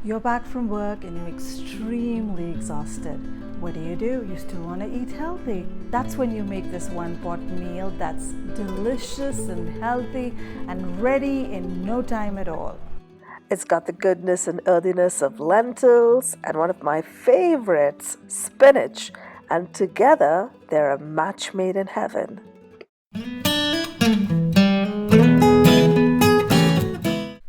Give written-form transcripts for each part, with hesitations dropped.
You're back from work and you're extremely exhausted. What do? You still want to eat healthy. That's when you make this one pot meal that's delicious and healthy and ready in no time at all. It's got the goodness and earthiness of lentils and one of my favorites, spinach. And together, they're a match made in heaven.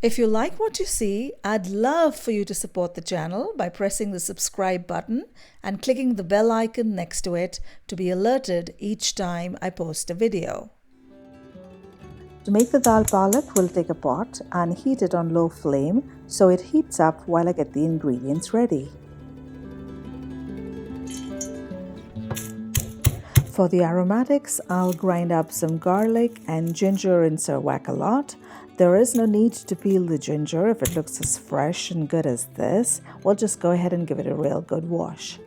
If you like what you see, I'd love for you to support the channel by pressing the subscribe button and clicking the bell icon next to it to be alerted each time I post a video. To make the dal palak, we'll take a pot and heat it on low flame so it heats up while I get the ingredients ready. For the aromatics, I'll grind up some garlic and ginger in Sir Whack-A-Lot. There is no need to peel the ginger if it looks as fresh and good as this. We'll just go ahead and give it a real good wash.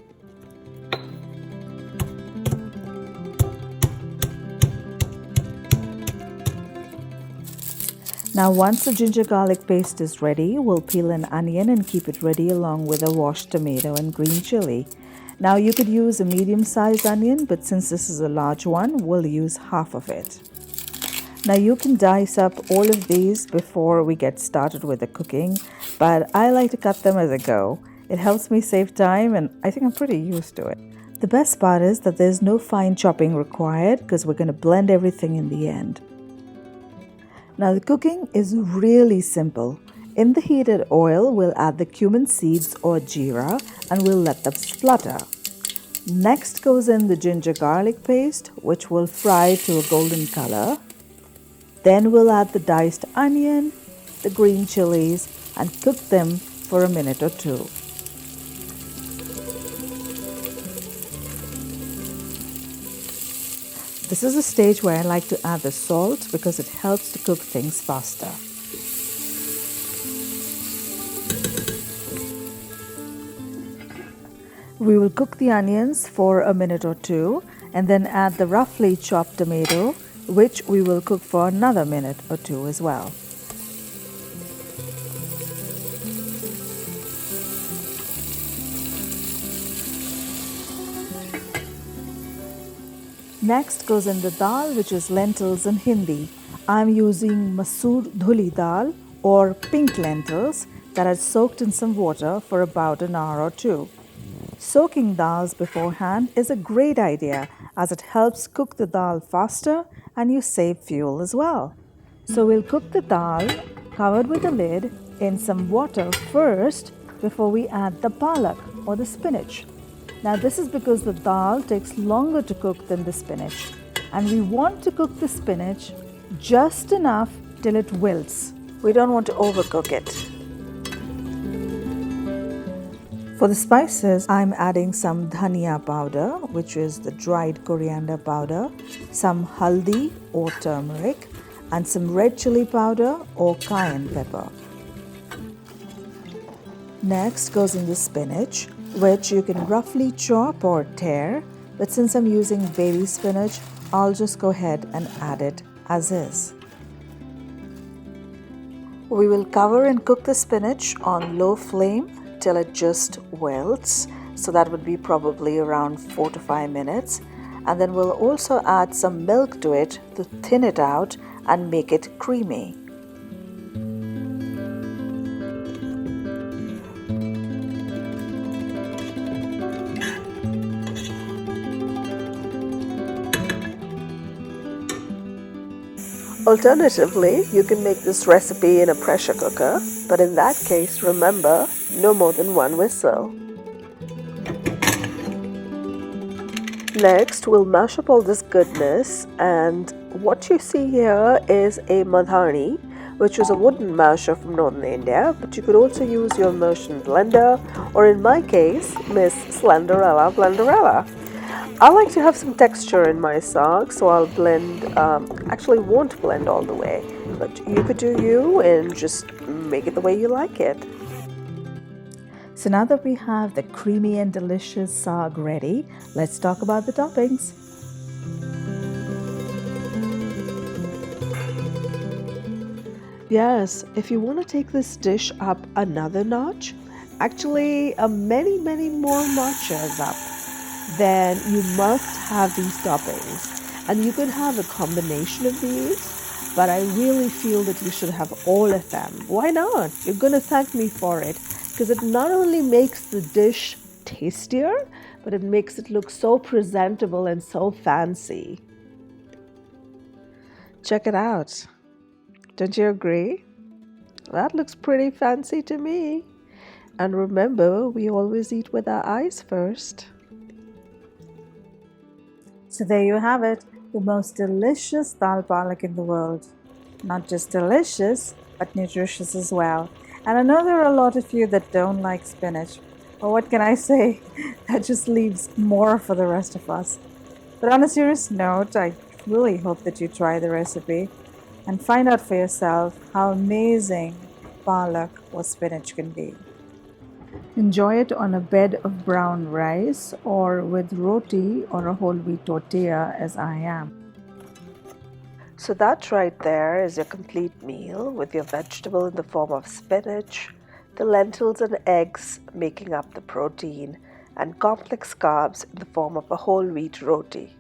Now once the ginger garlic paste is ready, we'll peel an onion and keep it ready along with a washed tomato and green chili. Now you could use a medium-sized onion, but since this is a large one, we'll use half of it. Now you can dice up all of these before we get started with the cooking, but I like to cut them as I go. It helps me save time and I think I'm pretty used to it. The best part is that there's no fine chopping required because we're going to blend everything in the end. Now the cooking is really simple. In the heated oil, we'll add the cumin seeds or jeera and we'll let them splutter. Next goes in the ginger garlic paste, which we'll fry to a golden color. Then we'll add the diced onion, the green chilies, and cook them for a minute or two. This is a stage where I like to add the salt because it helps to cook things faster. We will cook the onions for a minute or two and then add the roughly chopped tomato, which we will cook for another minute or two as well. Next goes in the dal, which is lentils in Hindi. I'm using masoor dhuli dal or pink lentils that are soaked in some water for about an hour or two. Soaking dals beforehand is a great idea as it helps cook the dal faster and you save fuel as well. So we'll cook the dal covered with a lid in some water first before we add the paalak or the spinach. Now this is because the dal takes longer to cook than the spinach, and we want to cook the spinach just enough till it wilts. We don't want to overcook it. For the spices, I'm adding some dhania powder, which is the dried coriander powder, some haldi or turmeric, and some red chili powder or cayenne pepper. Next goes in the spinach, which you can roughly chop or tear, but since I'm using baby spinach, I'll just go ahead and add it as is. We will cover and cook the spinach on low flame till it just wilts, so that would be probably around 4 to 5 minutes, and then we'll also add some milk to it to thin it out and make it creamy. Alternatively, you can make this recipe in a pressure cooker, but in that case, remember, no more than one whistle. Next, we'll mash up all this goodness, and what you see here is a madhani, which is a wooden masher from northern India, but you could also use your immersion blender, or in my case, Miss Slenderella Blenderella. I like to have some texture in my saag, so I'll blend, actually won't blend all the way, but you could do you and just make it the way you like it. So now that we have the creamy and delicious saag ready, let's talk about the toppings. Yes, if you want to take this dish up another notch, actually many more matchas up, then you must have these toppings. And you could have a combination of these, but I really feel that you should have all of them. Why not? You're going to thank me for it, because it not only makes the dish tastier, but it makes it look so presentable and so fancy. Check it out. Don't you agree? That looks pretty fancy to me. And remember, we always eat with our eyes first. So there you have it, the most delicious dal palak in the world. Not just delicious, but nutritious as well. And I know there are a lot of you that don't like spinach, but what can I say? That just leaves more for the rest of us. But on a serious note, I really hope that you try the recipe and find out for yourself how amazing palak or spinach can be. Enjoy it on a bed of brown rice or with roti or a whole wheat tortilla as I am. So that right there is your complete meal with your vegetable in the form of spinach, the lentils and eggs making up the protein, and complex carbs in the form of a whole wheat roti.